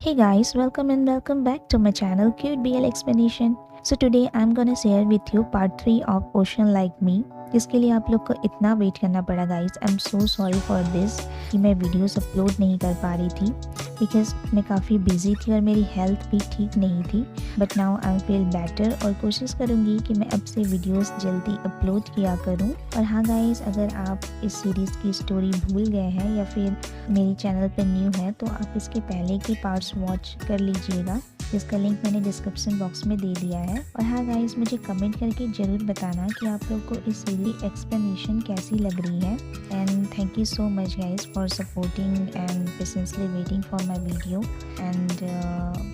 Hey guys, welcome and welcome back to my channel Cute BL Explanation. So today I'm gonna share with you part 3 of Ocean Like Me. इसके लिए आप लोग को इतना wait करना पड़ा guys. I am so sorry for this कि मैं वीडियोस अपलोड नहीं कर पा रही थी बिकॉज मैं काफ़ी बिजी थी और मेरी हेल्थ भी ठीक नहीं थी. But now I feel better और कोशिश करूँगी कि मैं अब से वीडियोस जल्दी अपलोड किया करूँ. और हाँ गाइस, अगर आप इस सीरीज़ की स्टोरी भूल गए हैं या फिर मेरी चैनल पर न्यू है तो आप इसके पहले के पार्ट्स वॉच कर लीजिएगा, जिसका लिंक मैंने डिस्क्रिप्शन बॉक्स में दे दिया है. और हाँ गाइस, मुझे कमेंट करके ज़रूर बताना कि आप लोग को इस सीरीज एक्सप्लेनेशन कैसी लग रही है. And thank you so much guys for supporting and patiently waiting for my video. And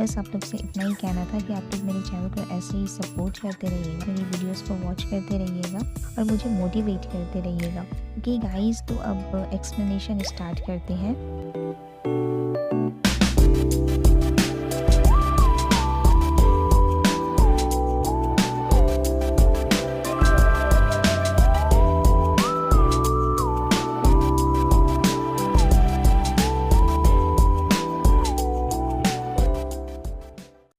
बस आप लोग से इतना ही कहना था कि आप लोग मेरे चैनल को ऐसे ही सपोर्ट करते रहिएगा, मेरी वीडियोस को वॉच करते रहिएगा और मुझे मोटिवेट करते रहिएगा. ओके गाइस, तो अब एक्सप्लेनेशन स्टार्ट करते हैं.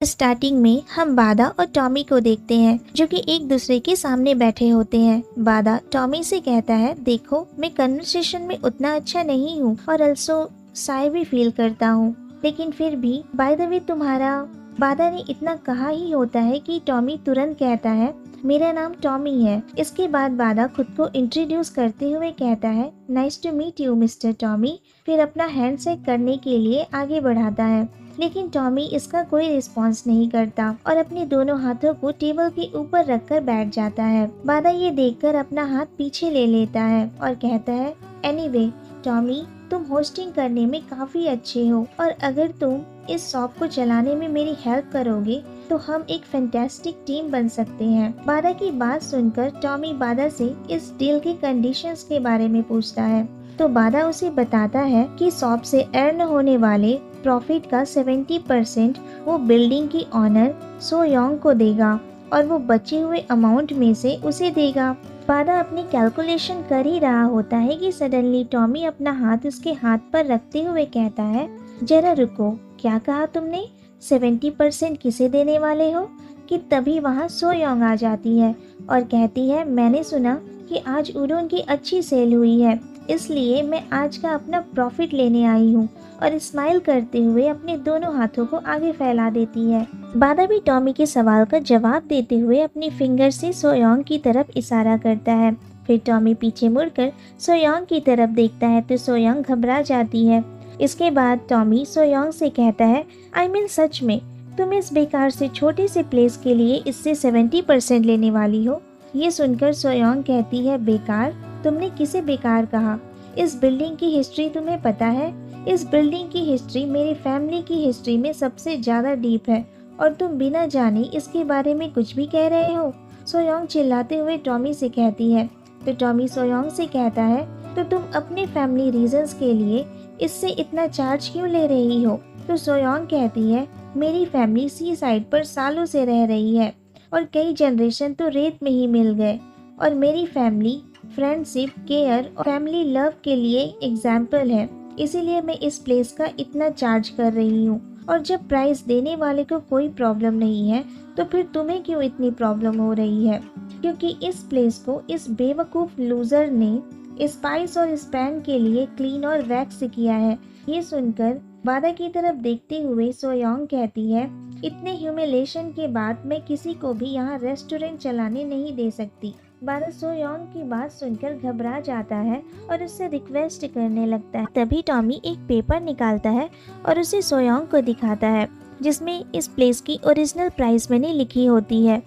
स्टार्टिंग में हम बादा और टॉमी को देखते हैं जो कि एक दूसरे के सामने बैठे होते हैं. बादा टॉमी से कहता है, देखो मैं कन्वर्सेशन में उतना अच्छा नहीं हूँ और अल्सो शाय भी फील करता हूँ, लेकिन फिर भी बाय द वे तुम्हारा. बादा ने इतना कहा ही होता है कि टॉमी तुरंत कहता है, मेरा नाम टॉमी है. इसके बाद बादा खुद को इंट्रोड्यूस करते हुए कहता है, nice to meet you mister Tommy. फिर अपना हैंड शेक करने के लिए आगे बढ़ाता है, लेकिन टॉमी इसका कोई रिस्पॉन्स नहीं करता और अपने दोनों हाथों को टेबल के ऊपर रखकर बैठ जाता है. बादा ये देखकर अपना हाथ पीछे ले लेता है और कहता है, एनीवे टॉमी, तुम होस्टिंग करने में काफी अच्छे हो और अगर तुम इस शॉप को चलाने में मेरी हेल्प करोगे तो हम एक फैंटास्टिक टीम बन सकते हैं. बादा की बात सुनकर टॉमी बादा से इस डील के कंडीशंस के बारे में पूछता है. तो बादा उसे बताता है कि शॉप से अर्न होने वाले प्रॉफिट का 70% वो बिल्डिंग की ऑनर सो योंग को देगा और वो बचे हुए अमाउंट में से उसे देगा. बादा अपनी कैलकुलेशन कर ही रहा होता है कि सडनली टॉमी अपना हाथ उसके हाथ पर रखते हुए कहता है, जरा रुको, क्या कहा तुमने? 70% किसे देने वाले हो? कि तभी वहाँ सो योंग आ जाती है और कहती है, मैंने सुना कि आज उडोन की अच्छी सेल हुई है, इसलिए मैं आज का अपना प्रॉफिट लेने आई हूँ. और स्माइल करते हुए अपने दोनों हाथों को आगे फैला देती है. बादा भी टॉमी के सवाल का जवाब देते हुए अपनी फिंगर से सोयोंग की तरफ इशारा करता है. फिर टॉमी पीछे मुड़कर सोयोंग की तरफ देखता है तो सोयोंग घबरा जाती है. इसके बाद टॉमी सोयोंग से कहता है, आई मीन सच में तुम इस बेकार से छोटे से प्लेस के लिए इससे 70% लेने वाली हो? ये सुनकर सोयोंग कहती है, बेकार? तुमने किसे बेकार कहा? इस बिल्डिंग की हिस्ट्री तुम्हें पता है? इस बिल्डिंग की हिस्ट्री मेरी फैमिली की हिस्ट्री में सबसे ज़्यादा डीप है और तुम बिना जाने इसके बारे में कुछ भी कह रहे हो. सोयोंग चिल्लाते हुए टॉमी से कहती है. तो टॉमी सोयोंग से कहता है, तो तुम अपने फैमिली रीजंस के लिए इससे इतना चार्ज क्यों ले रही हो? तो सोयोंग कहती है, मेरी फैमिली सी साइड पर सालों से रह रही है और कई जनरेशन तो रेत में ही मिल गए और मेरी फैमिली फ्रेंडशिप, केयर और फैमिली लव के लिए एग्जाम्पल है, इसीलिए मैं इस प्लेस का इतना चार्ज कर रही हूँ. और जब प्राइस देने वाले को कोई प्रॉब्लम नहीं है तो फिर तुम्हें क्यों इतनी प्रॉब्लम हो रही है? क्योंकि इस प्लेस को इस बेवकूफ़ लूजर ने स्पाइस और स्पैन के लिए क्लीन और वैक्स किया है. ये सुनकर बादा की तरफ देखते हुए सोयोंग कहती है, इतने ह्यूमिलेशन के बाद मैं किसी को भी यहाँ रेस्टोरेंट चलाने नहीं दे सकती. बादा सोयोंग की बात सुनकर घबरा जाता है और उससे रिक्वेस्ट करने लगता है. तभी टॉमी एक पेपर निकालता है और उसे सोयोंग को दिखाता है, जिसमें इस प्लेस की ओरिजिनल प्राइस मनी लिखी होती है.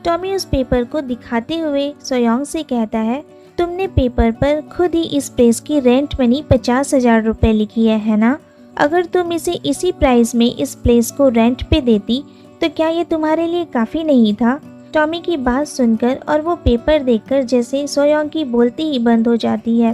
टॉमी उस पेपर को दिखाते हुए सोयोंग से कहता है, तुमने पेपर पर खुद ही इस प्लेस की रेंट मनी 50,000 रुपये लिखी है ना? अगर तुम इसे इसी प्राइस में इस प्लेस को रेंट पे देती तो क्या ये तुम्हारे लिए काफ़ी नहीं था? टॉमी की बात सुनकर और वो पेपर देखकर जैसे सोयोंग की बोलती ही बंद हो जाती है.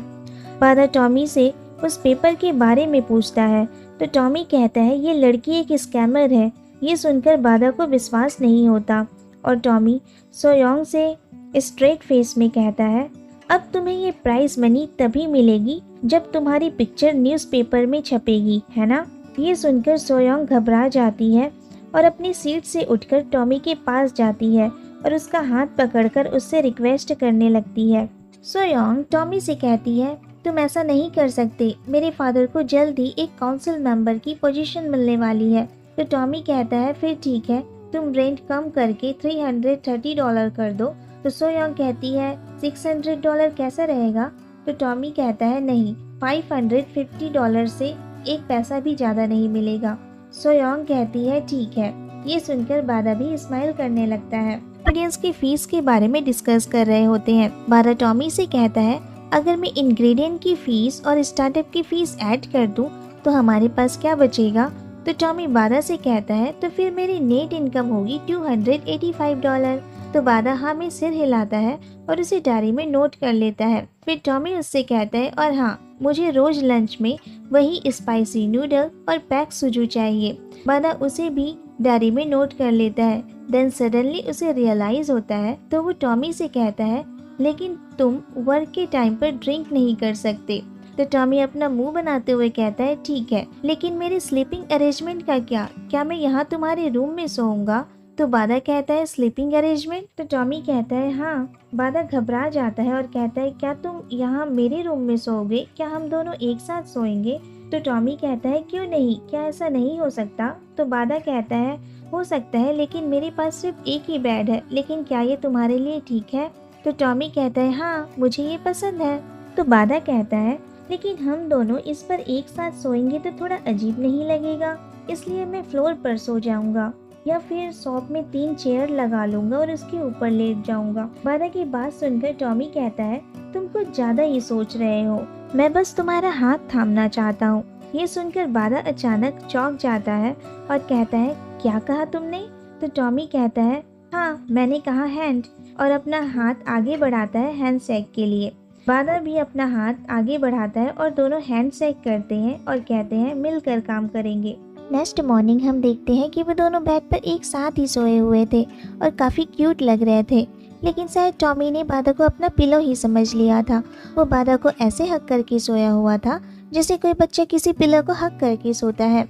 बादा टॉमी से उस पेपर के बारे में पूछता है तो टॉमी कहता है, ये लड़की एक स्कैमर है. ये सुनकर बादा को विश्वास नहीं होता और टॉमी सोयोंग से स्ट्रेट फेस में कहता है, अब तुम्हें ये प्राइस मनी तभी मिलेगी जब तुम्हारी पिक्चर न्यूज़पेपर में छपेगी, है ना? ये सुनकर सोयोंग घबरा जाती है और अपनी सीट से उठकर टॉमी के पास जाती है और उसका हाथ पकड़कर उससे रिक्वेस्ट करने लगती है। सोयोंग टॉमी से कहती है, तुम ऐसा नहीं कर सकते, मेरे फादर को जल्द ही एक काउंसिल मेंबर की पोजीशन मिलने वाली है। तो टॉमी कहता है, फिर ठीक है, तुम रेंट कम करके $330 कर दो। तो सोयोंग कहती है, $600 कैसा रहेगा? तो टॉमी कहता है, नहीं, $550 से एक पैसा भी ज़्यादा नहीं मिलेगा। सोयोंग कहती है, ठीक है। ये सुनकर बादा भी स्माइल करने लगता है। ऑडियंस की फीस के बारे में डिस्कस कर रहे होते हैं। बादा टॉमी से कहता है, अगर मैं इंग्रेडिएंट की फीस और स्टार्टअप की फीस ऐड कर दूं तो हमारे पास क्या बचेगा? तो टॉमी बादा से कहता है, तो फिर मेरी नेट इनकम होगी $285। तो बादा हाँ में सिर हिलाता है और उसे डायरी में नोट कर लेता है। फिर टॉमी उससे कहता है, और हाँ, मुझे रोज लंच में वही स्पाइसी नूडल और पैक सुजू चाहिए। बादा उसे भी डायरी में नोट कर लेता है। देन सडनली उसे रियलाइज होता है, तो वो टॉमी से कहता है, लेकिन तुम वर्क के टाइम पर ड्रिंक नहीं कर सकते। तो टॉमी अपना मुंह बनाते हुए कहता है, ठीक है, लेकिन मेरे स्लीपिंग अरेंजमेंट का क्या मैं यहाँ तुम्हारे रूम में सोऊंगा? तो बादा कहता है, स्लीपिंग अरेंजमेंट? तो टॉमी कहता है, हाँ। बादा घबरा जाता है और कहता है, क्या तुम यहाँ मेरे रूम में सोओगे? क्या हम दोनों एक साथ सोएंगे? तो टॉमी कहता है, क्यों नहीं, क्या ऐसा नहीं हो सकता? तो बादा कहता है, हो सकता है, लेकिन मेरे पास सिर्फ एक ही बेड है, लेकिन क्या ये तुम्हारे लिए ठीक है? तो टॉमी कहता है, हाँ, मुझे ये पसंद है। तो बादा कहता है, लेकिन हम दोनों इस पर एक साथ सोएंगे तो थोड़ा अजीब नहीं लगेगा, इसलिए मैं फ्लोर पर सो जाऊंगा या फिर शॉप में 3 चेयर लगा लूंगा और उसके ऊपर लेट जाऊंगा। बादा की बात सुनकर टॉमी कहता है, तुम कुछ ज्यादा ही सोच रहे हो, मैं बस तुम्हारा हाथ थामना चाहता हूँ। ये सुनकर बादा अचानक चौंक जाता है और कहता है, क्या कहा तुमने? तो टॉमी कहता है, हाँ, मैंने कहा हैंड, और अपना हाथ आगे बढ़ाता है हैंड शेक के लिए। बादा भी अपना हाथ आगे बढ़ाता है और दोनों हैंड शेक करते हैं और कहते हैं, मिलकर काम करेंगे। नेक्स्ट मॉर्निंग हम देखते हैं कि वो दोनों बेड पर एक साथ ही सोए हुए थे और काफ़ी क्यूट लग रहे थे, लेकिन शायद टॉमी ने बादा को अपना पिलो ही समझ लिया था। वो बादा को ऐसे हक करके सोया हुआ था जैसे कोई बच्चा किसी पिलो को हक करके सोता है।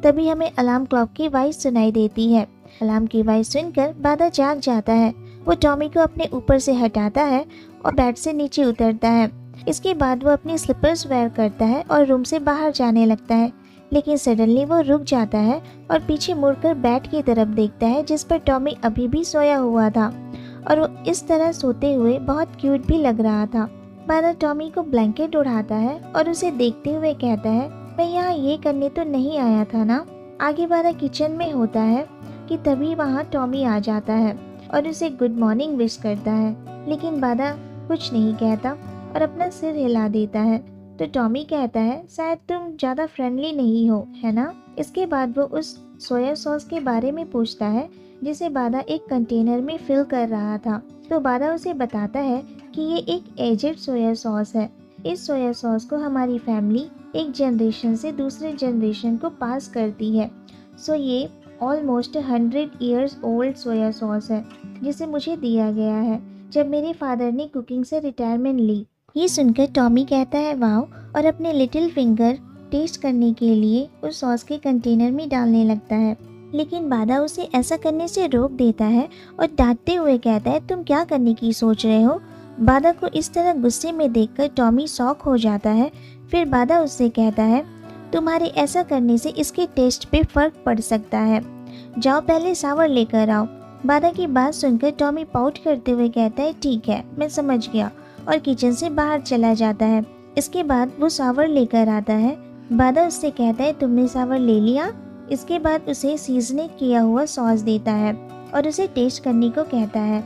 तभी हमें अलार्म क्लॉक की आवाज़ सुनाई देती है। अलार्म की आवाज़ सुनकर बादा जाग जाता है। वो टॉमी को अपने ऊपर से हटाता है और बेड से नीचे उतरता है। इसके बाद वो अपनी स्लीपर्स वेयर करता है और रूम से बाहर जाने लगता है, लेकिन सडनली वो रुक जाता है और पीछे मुड़कर बेड की तरफ देखता है जिस पर टॉमी अभी भी सोया हुआ था, और वो इस तरह सोते हुए बहुत क्यूट भी लग रहा था। बादा टॉमी को ब्लैंकेट उड़ाता है और उसे देखते हुए कहता है, मैं यहाँ ये करने तो नहीं आया था ना। आगे बादा किचन में होता है कि तभी वहाँ टॉमी आ जाता है और उसे गुड मॉर्निंग विश करता है, लेकिन बादा कुछ नहीं कहता और अपना सिर हिला देता है। तो टॉमी कहता है, शायद तुम ज़्यादा फ्रेंडली नहीं हो, है ना? इसके बाद वो उस सोया सॉस के बारे में पूछता है जिसे बादा एक कंटेनर में फिल कर रहा था। तो बादा उसे बताता है कि ये एक एजेड सोया सॉस है। इस सोया सॉस को हमारी फैमिली एक जनरेशन से दूसरे जनरेशन को पास करती है। सो ये almost 100 years old soya sauce है जिसे मुझे दिया गया है जब मेरे फादर ने कुकिंग से रिटायरमेंट ली। ये सुनकर टॉमी कहता है, वाओ, और अपने लिटिल फिंगर टेस्ट करने के लिए उस सॉस के कंटेनर में डालने लगता है, लेकिन बादा उसे ऐसा करने से रोक देता है और डांटते हुए कहता है, तुम क्या करने की सोच रहे हो? बादा को इस तरह गुस्से में देखकर टॉमी शॉक हो जाता है। फिर बादा उससे कहता है, तुम्हारे ऐसा करने से इसके टेस्ट पे फर्क पड़ सकता है, जाओ पहले शावर लेकर आओ। बादा की बात सुनकर टॉमी पाउट करते हुए कहता है, ठीक है, मैं समझ गया, और किचन से बाहर चला जाता है। इसके बाद वो शावर लेकर आता है। बादा उससे कहता है, तुमने शावर ले लिया? इसके बाद उसे सीजनिंग किया हुआ सॉस देता है और उसे टेस्ट करने को कहता है।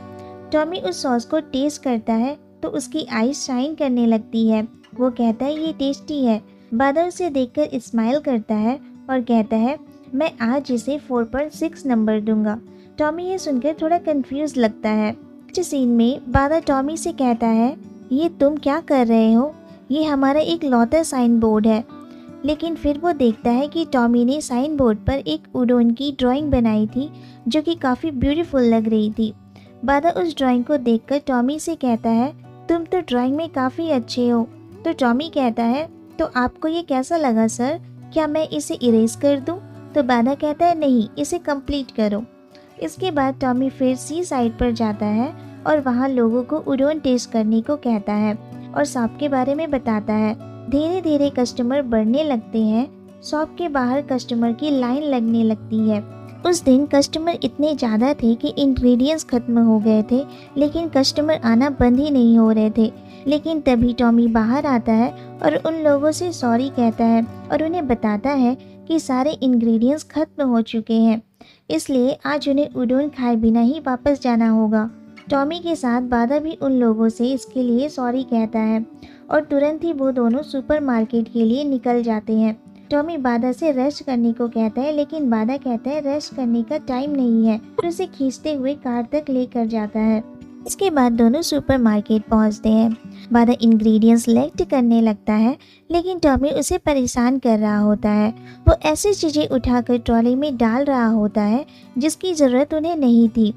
टॉमी उस सॉस को टेस्ट करता है तो उसकी आईज शाइन करने लगती है। वो कहता है, ये टेस्टी है। बादा उसे देखकर स्माइल करता है और कहता है, मैं आज इसे 4 पर 6 नंबर दूंगा। टॉमी ये सुनकर थोड़ा कंफ्यूज लगता है। इस सीन में बादा टॉमी से कहता है, ये तुम क्या कर रहे हो? ये हमारा एक लौता साइन बोर्ड है। लेकिन फिर वो देखता है कि टॉमी ने साइन बोर्ड पर एक उड़न की ड्राइंग बनाई थी जो कि काफ़ी ब्यूटीफुल लग रही थी। बादा उस ड्राइंग को देखकर टॉमी से कहता है, तुम तो ड्राइंग में काफ़ी अच्छे हो। तो टॉमी कहता है, तो आपको ये कैसा लगा सर? क्या मैं इसे इरेज कर दूं? तो बादा कहता है नहीं, इसे कंप्लीट करो। इसके बाद टॉमी फिर सी साइड पर जाता है और वहाँ लोगों को उडोन टेस्ट करने को कहता है और शॉप के बारे में बताता है। धीरे धीरे कस्टमर बढ़ने लगते हैं। शॉप के बाहर कस्टमर की लाइन लगने लगती है। उस दिन कस्टमर इतने ज़्यादा थे कि इंग्रेडिएंट्स खत्म हो गए थे, लेकिन कस्टमर आना बंद ही नहीं हो रहे थे। लेकिन तभी टॉमी बाहर आता है और उन लोगों से सॉरी कहता है और उन्हें बताता है कि सारे इंग्रेडिएंट्स खत्म हो चुके हैं, इसलिए आज उन्हें उडोन खाए बिना ही वापस जाना होगा। टॉमी के साथ बादा भी उन लोगों से इसके लिए सॉरी कहता है और तुरंत ही वो दोनों सुपरमार्केट के लिए निकल जाते हैं। टॉमी बादा से रेस्ट करने को कहता है, लेकिन बादा कहता है रेस्ट करने का टाइम नहीं है और उसे खींचते हुए कार तक लेकर जाता है। इसके बाद दोनों सुपरमार्केट पहुंचते हैं। बादा इंग्रेडिएंट्स सेलेक्ट करने लगता है, लेकिन टॉमी उसे परेशान कर रहा होता है। वो ऐसी चीज़ें उठाकर ट्रॉली में डाल रहा होता है जिसकी ज़रूरत उन्हें नहीं थी।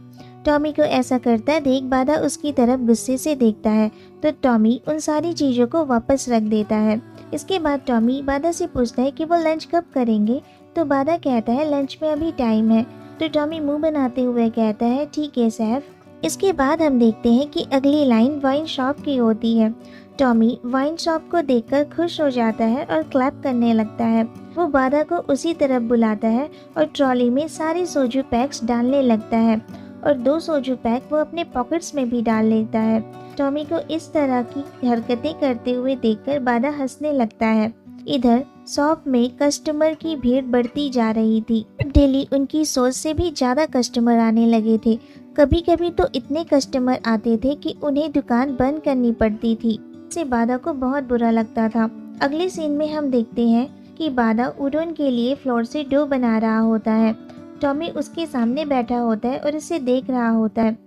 टॉमी को ऐसा करता देख बादा उसकी तरफ गुस्से से देखता है, तो टॉमी उन सारी चीज़ों को वापस रख देता है। इसके बाद टॉमी बादा से पूछता है कि वो लंच कब करेंगे, तो बादा कहता है लंच में अभी टाइम है। तो टॉमी मुंह बनाते हुए कहता है ठीक है सैफ। इसके बाद हम देखते हैं कि अगली लाइन वाइन शॉप की होती है। टॉमी वाइन शॉप को देखकर खुश हो जाता है और क्लैप करने लगता है। वो बादा को उसी तरफ बुलाता है और ट्रॉली में सारे सोजू पैक्स डालने लगता है और 2 सोजू पैक वो अपने पॉकेट्स में भी डाल लेता है। टॉमी को इस तरह की हरकतें करते हुए देखकर बादा हंसने लगता है। इधर शॉप में कस्टमर की भीड़ बढ़ती जा रही थी। डेली उनकी सोच से भी ज़्यादा कस्टमर आने लगे थे। कभी कभी तो इतने कस्टमर आते थे कि उन्हें दुकान बंद करनी पड़ती थी। इससे बादा को बहुत बुरा लगता था। अगले सीन में हम देखते हैं कि बादा उडोन के लिए फ्लोर से डो बना रहा होता है। टॉमी उसके सामने बैठा होता है और इसे देख रहा होता है।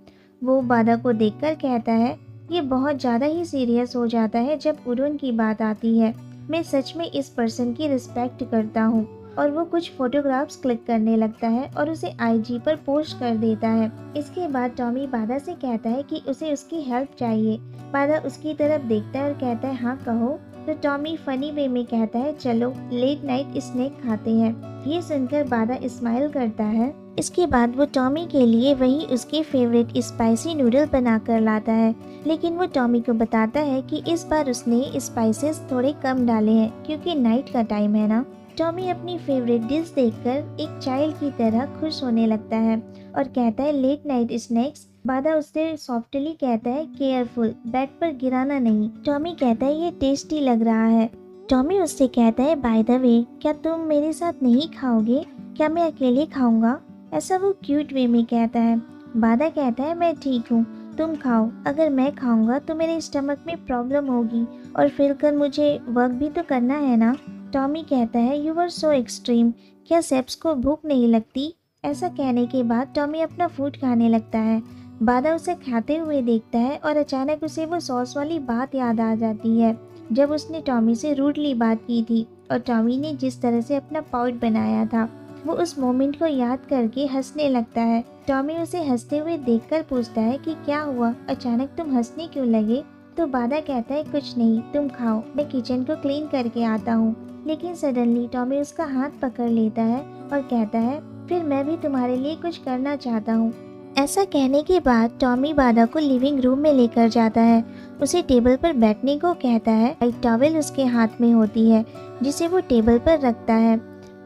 वो बादा को देखकर कहता है ये बहुत ज़्यादा ही सीरियस हो जाता है जब उडोन की बात आती है। मैं सच में इस पर्सन की रिस्पेक्ट करता हूँ। और वो कुछ फोटोग्राफ्स क्लिक करने लगता है और उसे आईजी पर पोस्ट कर देता है। इसके बाद टॉमी बादा से कहता है कि उसे उसकी हेल्प चाहिए। बादा उसकी तरफ देखता है और कहता है हाँ कहो। तो टॉमी फनी वे में कहता है चलो लेट नाइट स्नैक खाते हैं। ये सुनकर बादा स्माइल करता है। इसके बाद वो टॉमी के लिए वही उसके फेवरेट स्पाइसी नूडल बनाकर लाता है, लेकिन वो टॉमी को बताता है कि इस बार उसने स्पाइसेस थोड़े कम डाले हैं क्योंकि नाइट का टाइम है ना। टॉमी अपनी फेवरेट डिश देखकर एक चाइल्ड की तरह खुश होने लगता है और कहता है लेट नाइट स्नैक्स। बादा उससे सॉफ्टली कहता है केयरफुल, बेड पर गिराना नहीं। टॉमी कहता है ये टेस्टी लग रहा है। टॉमी उससे कहता है बाय द वे क्या तुम मेरे साथ नहीं खाओगे, क्या मैं अकेले खाऊंगा? ऐसा वो क्यूट वे में कहता है। बादा कहता है मैं ठीक हूँ, तुम खाओ। अगर मैं खाऊंगा तो मेरे स्टमक में प्रॉब्लम होगी और फिर कर मुझे वर्क भी तो करना है ना। टॉमी कहता है यू आर सो एक्सट्रीम, क्या सेप्स को भूख नहीं लगती? ऐसा कहने के बाद टॉमी अपना फूड खाने लगता है। बादा उसे खाते हुए देखता है और अचानक उसे वो सॉस वाली बात याद आ जाती है जब उसने टॉमी से रूडली बात की थी और टॉमी ने जिस तरह से अपना पाउट बनाया था। वो उस मोमेंट को याद करके हंसने लगता है। टॉमी उसे हंसते हुए देखकर पूछता है कि क्या हुआ, अचानक तुम हंसने क्यों लगे? तो बादा कहता है कुछ नहीं, तुम खाओ, मैं किचन को क्लीन करके आता हूँ। लेकिन सडनली टॉमी उसका हाथ पकड़ लेता है और कहता है फिर मैं भी तुम्हारे लिए कुछ करना चाहता हूँ। ऐसा कहने के बाद टॉमी बादा को लिविंग रूम में लेकर जाता है। उसे टेबल पर बैठने को कहता है। एक टॉवेल उसके हाथ में होती है जिसे वो टेबल पर रखता है।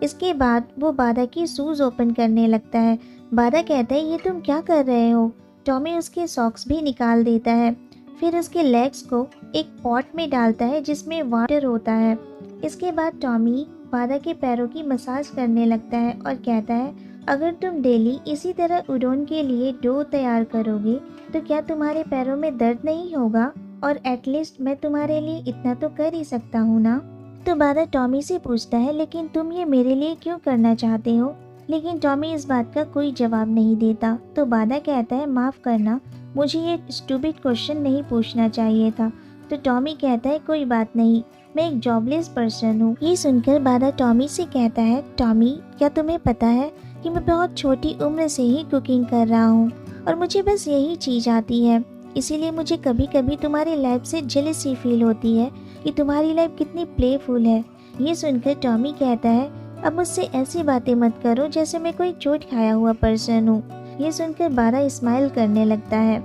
इसके बाद वो बादा की शूज ओपन करने लगता है। बादा कहता है ये तुम क्या कर रहे हो? टॉमी उसके सॉक्स भी निकाल देता है। फिर उसके लेग्स को एक पॉट में डालता है जिसमें वाटर होता है। इसके बाद टॉमी बादा के पैरों की मसाज करने लगता है और कहता है अगर तुम डेली इसी तरह उडोन के लिए डो तैयार करोगे तो क्या तुम्हारे पैरों में दर्द नहीं होगा? और एटलीस्ट मैं तुम्हारे लिए इतना तो कर ही सकता हूँ ना। तो बादा टॉमी से पूछता है लेकिन तुम ये मेरे लिए क्यों करना चाहते हो? लेकिन टॉमी इस बात का कोई जवाब नहीं देता। तो बादा कहता है माफ़ करना, मुझे ये स्टूपिड क्वेश्चन नहीं पूछना चाहिए था। तो टॉमी कहता है कोई बात नहीं, मैं एक जॉबलेस पर्सन हूँ। ये सुनकर बादा टॉमी से कहता है टॉमी क्या तुम्हें पता है कि मैं बहुत छोटी उम्र से ही कुकिंग कर रहा हूँ और मुझे बस यही चीज़ आती है, इसीलिए मुझे कभी कभी तुम्हारी लाइफ से जेलसी फील होती है कि तुम्हारी लाइफ कितनी प्लेफुल है। ये सुनकर टॉमी कहता है, अब मुझसे ऐसी बातें मत करो जैसे मैं कोई चोट खाया हुआ पर्सन हूँ। ये सुनकर बादा स्माइल करने लगता है।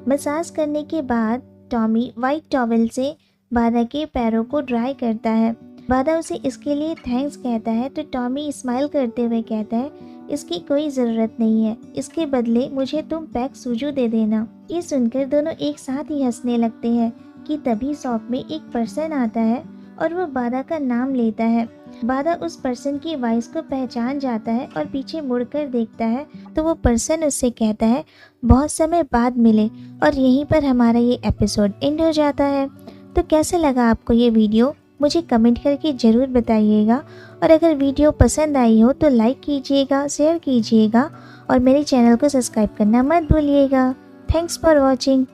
मसाज करने के बाद टॉमी वाइट टॉवल से बादा के पैरों को ड्राई करता है। बादा उसे इसके लिए थैंक्स कहता है तो टॉमी स्माइल करते हुए कहता है, इसकी कोई ज़रूरत नहीं है, इसके बदले मुझे तुम पैक सूजू दे देना। ये सुनकर दोनों एक साथ ही हंसने लगते हैं कि तभी शॉप में एक पर्सन आता है और वो बादा का नाम लेता है। बादा उस पर्सन की वॉइस को पहचान जाता है और पीछे मुड़कर देखता है तो वो पर्सन उससे कहता है, बहुत समय बाद मिले। और यहीं पर हमारा ये एपिसोड एंड हो जाता है। तो कैसे लगा आपको ये वीडियो, मुझे कमेंट करके ज़रूर बताइएगा। और अगर वीडियो पसंद आई हो तो लाइक कीजिएगा, शेयर कीजिएगा और मेरे चैनल को सब्सक्राइब करना मत भूलिएगा। Thanks for watching.